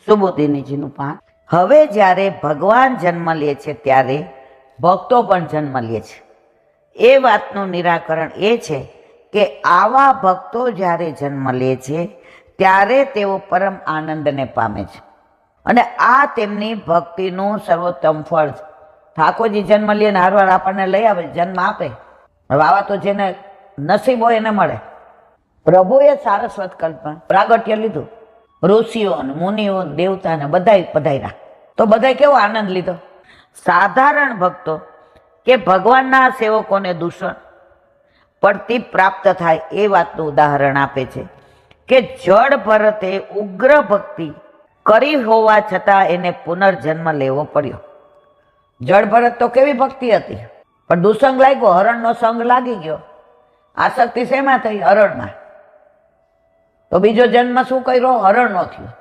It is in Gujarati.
સુબોધિનીજીનું પાઠ. હવે જ્યારે ભગવાન જન્મ લે છે ત્યારે ભક્તો પણ જન્મ લે છે. એ વાતનું નિરાકરણ એ છે કે આવા ભક્તો જ્યારે જન્મ લે છે ત્યારે તેઓ પરમ આનંદને પામે છે અને આ તેમની ભક્તિનું સર્વોત્તમ ફળ છે. ઠાકોરજી જન્મ લે ને હારવાર આપણને લઈ આવે, જન્મ આપે. હવે આવા તો જેને નસીબ હોય એને મળે. પ્રભુએ સારસ્વત કલ્પમાં પ્રાગટ્ય લીધું. ઋષિઓ ને મુનિઓ દેવતાને બધાય પધાર્યા તો બધાય કેવો આનંદ લીધો. સાધારણ ભક્તો કે ભગવાનના સેવકોને દૂષણ પડતી પ્રાપ્ત થાય એ વાતનું ઉદાહરણ આપે છે કે જડ ભરતે ઉગ્ર ભક્તિ કરી હોવા છતાં એને પુનર્જન્મ લેવો પડ્યો. જડ ભરત તો કેવી ભક્તિ હતી, પણ દુસંગ લાગ્યો, હરણનો સંગ લાગી ગયો. આસક્તિ શેમાં થઈ? હરણમાં. તો બીજો જન્મ શું કર્યો? હરણનો થયો.